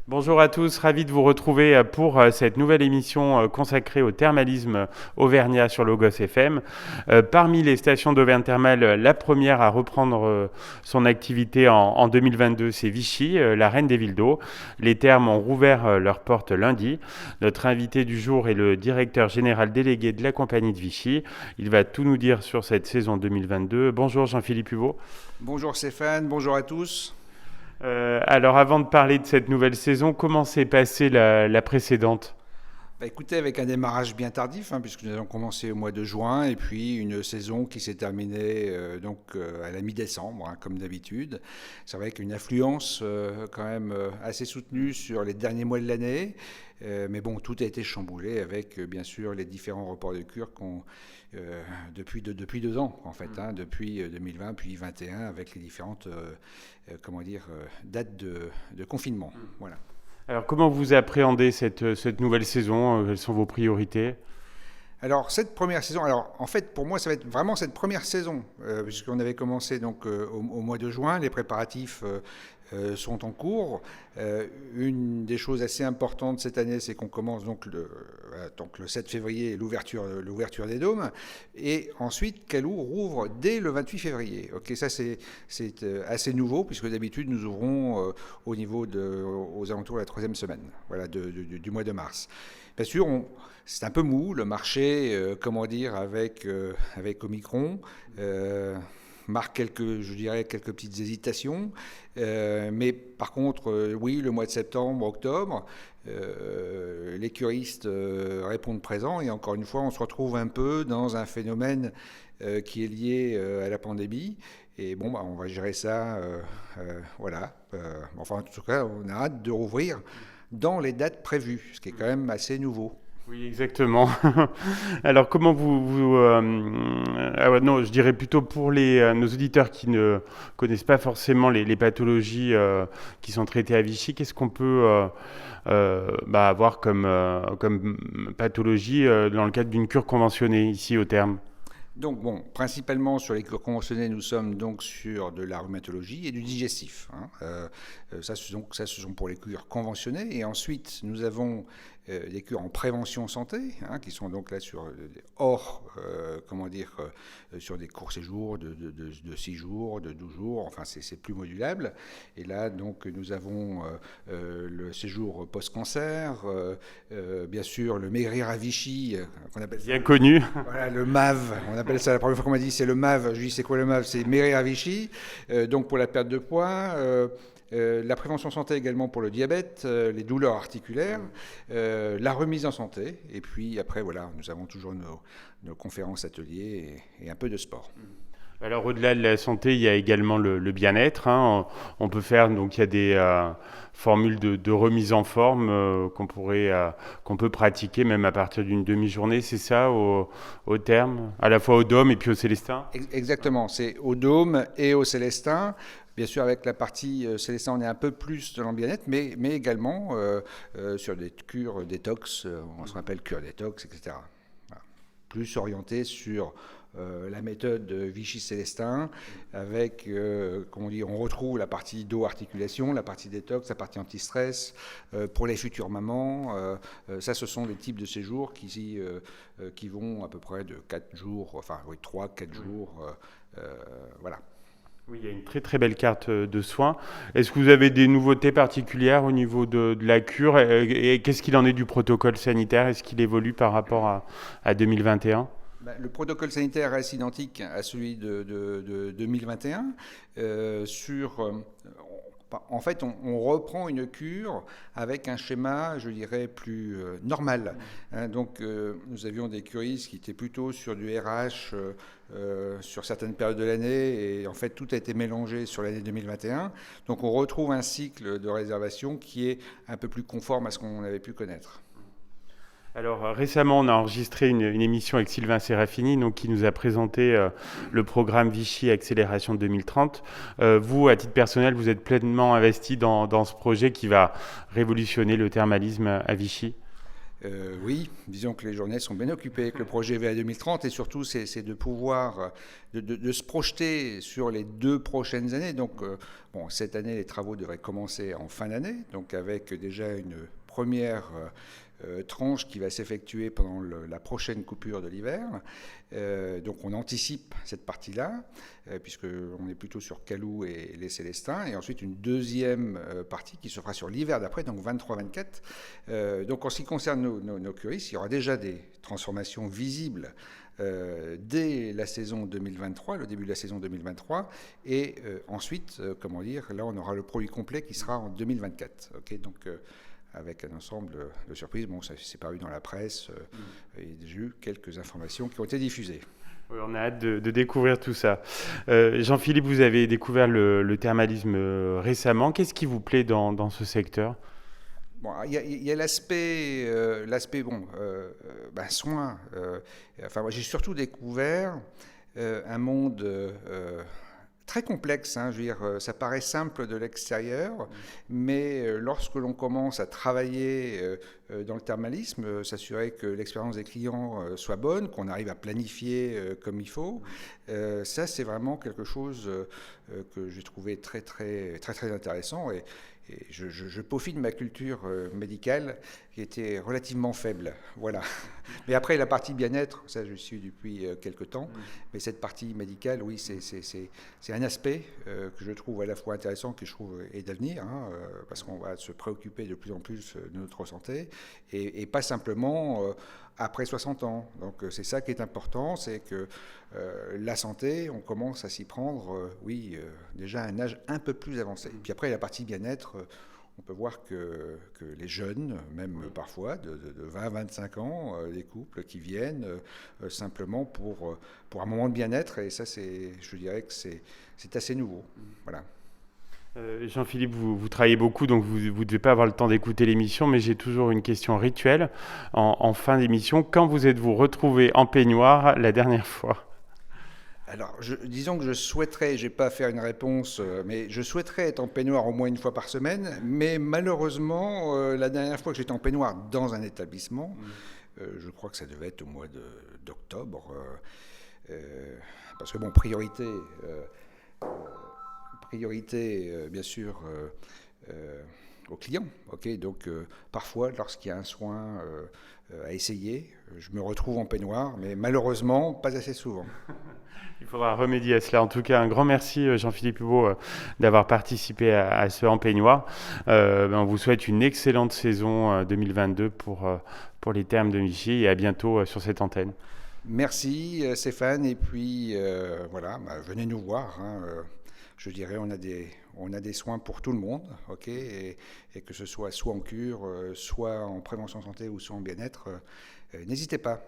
Bonjour à tous, ravi de vous retrouver pour cette nouvelle émission consacrée au thermalisme auvergnat sur Logos FM. Parmi les stations d'Auvergne Thermale, la première à reprendre son activité en 2022, c'est Vichy, la reine des villes d'eau. Les thermes ont rouvert leurs portes lundi. Notre invité du jour est le directeur général délégué de la compagnie de Vichy. Il va tout nous dire sur cette saison 2022. Bonjour Jean-Philippe Huveau. Bonjour Stéphane, bonjour à tous. Alors avant de parler de cette nouvelle saison, comment s'est passée la précédente ? Écoutez, avec un démarrage bien tardif, puisque nous avons commencé au mois de juin, et puis une saison qui s'est terminée à la mi-décembre, comme d'habitude. C'est vrai qu'une affluence quand même assez soutenue sur les derniers mois de l'année, mais bon, tout a été chamboulé avec bien sûr les différents reports de cure depuis 2 ans, en fait, depuis 2020 puis 2021, avec les différentes dates de confinement. Voilà. Alors, comment vous appréhendez cette nouvelle saison ? Quelles sont vos priorités ? Alors, cette première saison, en fait, pour moi, ça va être vraiment cette première saison, puisqu'on avait commencé au mois de juin, les préparatifs sont en cours. Une des choses assez importantes cette année, c'est qu'on commence le 7 février, l'ouverture des dômes, et ensuite, Calou rouvre dès le 28 février. Ok, ça c'est assez nouveau, puisque d'habitude, nous ouvrons aux alentours de la troisième semaine, voilà, du mois de mars. Bien sûr, c'est un peu mou, le marché, avec Omicron, marque quelques petites hésitations. Mais par contre, oui, le mois de septembre, octobre, les curistes répondent présents. Et encore une fois, on se retrouve un peu dans un phénomène qui est lié à la pandémie. Et bon, on va gérer ça, voilà. En tout cas, on a hâte de rouvrir dans les dates prévues, ce qui est quand même assez nouveau. Oui, exactement. Alors, comment non, je dirais plutôt pour nos auditeurs qui ne connaissent pas forcément les pathologies qui sont traitées à Vichy, qu'est-ce qu'on peut avoir comme pathologie dans le cadre d'une cure conventionnée ici au terme ? Donc bon, principalement sur les cures conventionnées, nous sommes donc sur de la rhumatologie et du digestif. Ça, ce sont pour les cures conventionnées. Et ensuite, nous avons des cures en prévention santé, qui sont donc là sur sur des courts séjours de 6 jours, de 12 jours. Enfin, c'est plus modulable. Et là, donc, nous avons le séjour post-cancer, bien sûr, le maigrir à Vichy, qu'on appelle bien connu. Voilà, le MAV. On appelle ça, la première fois qu'on m'a dit c'est le MAV. Je dis c'est quoi le MAV ? C'est maigrir à Vichy. Donc pour la perte de poids. La prévention santé également pour le diabète, les douleurs articulaires, la remise en santé, et puis après, voilà, nous avons toujours nos conférences, ateliers et un peu de sport. Alors au-delà de la santé, il y a également le bien-être. On peut faire, donc il y a des formules de remise en forme qu'on peut pratiquer même à partir d'une demi-journée, c'est ça au terme, à la fois au Dôme et puis au Célestin ? Exactement, c'est au Dôme et au Célestin. Bien sûr, avec la partie Célestin, on est un peu plus dans le bien-être, mais également sur des cures détox, on se rappelle cure détox, etc. Voilà. Plus orienté sur la méthode Vichy-Célestin, avec, on retrouve la partie dos-articulation, la partie détox, la partie anti-stress, pour les futures mamans. Ça, ce sont les types de séjours qui vont à peu près de 4 jours, 3-4 jours, voilà. Oui, il y a une très très belle carte de soins. Est-ce que vous avez des nouveautés particulières au niveau de la cure et qu'est-ce qu'il en est du protocole sanitaire ? Est-ce qu'il évolue par rapport à 2021 ? Le protocole sanitaire reste identique à celui de 2021. En fait, on reprend une cure avec un schéma, je dirais, plus normal. Donc, nous avions des curistes qui étaient plutôt sur du RH sur certaines périodes de l'année, et en fait, tout a été mélangé sur l'année 2021. Donc, on retrouve un cycle de réservation qui est un peu plus conforme à ce qu'on avait pu connaître. Alors récemment, on a enregistré une émission avec Sylvain Serafini, donc, qui nous a présenté le programme Vichy Accélération 2030. Vous, à titre personnel, vous êtes pleinement investi dans ce projet qui va révolutionner le thermalisme à Vichy ? Oui, disons que les journées sont bien occupées avec le projet VA 2030 et surtout c'est de pouvoir de se projeter sur les 2 prochaines années. Donc bon, cette année les travaux devraient commencer en fin d'année, donc avec déjà une première tranche qui va s'effectuer pendant la prochaine coupure de l'hiver. Donc on anticipe cette partie-là, puisqu'on est plutôt sur Calou et les Célestins, et ensuite une deuxième partie qui se fera sur l'hiver d'après, donc 23-24. Donc en ce qui concerne nos curistes, il y aura déjà des transformations visibles dès la saison 2023, le début de la saison 2023, et ensuite, comment dire, là on aura le produit complet qui sera en 2024. Okay, donc avec un ensemble de surprises. Bon, ça s'est paru dans la presse et j'ai eu quelques informations qui ont été diffusées. Oui, on a hâte de découvrir tout ça. Jean-Philippe, vous avez découvert le thermalisme récemment. Qu'est-ce qui vous plaît dans ce secteur ? Bon, il y a l'aspect soin. Enfin, moi, j'ai surtout découvert un monde très complexe, hein, je veux dire, ça paraît simple de l'extérieur, mais lorsque l'on commence à travailler dans le thermalisme, s'assurer que l'expérience des clients soit bonne, qu'on arrive à planifier comme il faut, ça c'est vraiment quelque chose que j'ai trouvé très intéressant et je peaufine ma culture médicale qui était relativement faible. Voilà. Mais après, la partie bien-être, ça je suis depuis quelques temps, mais cette partie médicale, oui, c'est un aspect que je trouve à la fois intéressant, que je trouve est d'avenir, hein, parce qu'on va se préoccuper de plus en plus de notre santé, et pas simplement après 60 ans. Donc c'est ça qui est important, c'est que la santé, on commence à s'y prendre, déjà à un âge un peu plus avancé. Et puis après, la partie bien-être, on peut voir que les jeunes, même parfois de 20-25 ans, des couples qui viennent simplement pour un moment de bien-être, et ça, je dirais que c'est assez nouveau. Voilà. Jean-Philippe, vous travaillez beaucoup, donc vous ne devez pas avoir le temps d'écouter l'émission, mais j'ai toujours une question rituelle en fin d'émission. Quand vous êtes-vous retrouvé en peignoir la dernière fois ? Alors, disons que je souhaiterais, je n'ai pas à faire une réponse, mais je souhaiterais être en peignoir au moins une fois par semaine, mais malheureusement, la dernière fois que j'étais en peignoir dans un établissement, je crois que ça devait être au mois d'octobre, parce que bon, priorité bien sûr, aux clients. Okay, donc, parfois, lorsqu'il y a un soin à essayer, je me retrouve en peignoir, mais malheureusement, pas assez souvent. Il faudra remédier à cela. En tout cas, un grand merci, Jean-Philippe Hubeau, d'avoir participé à ce En Peignoir. On vous souhaite une excellente saison 2022 pour les thermes de Vichy et à bientôt sur cette antenne. Merci Stéphane, et puis voilà, venez nous voir. Hein, je dirais, on a des soins pour tout le monde, ok, et que ce soit en cure, soit en prévention santé ou soit en bien-être, n'hésitez pas.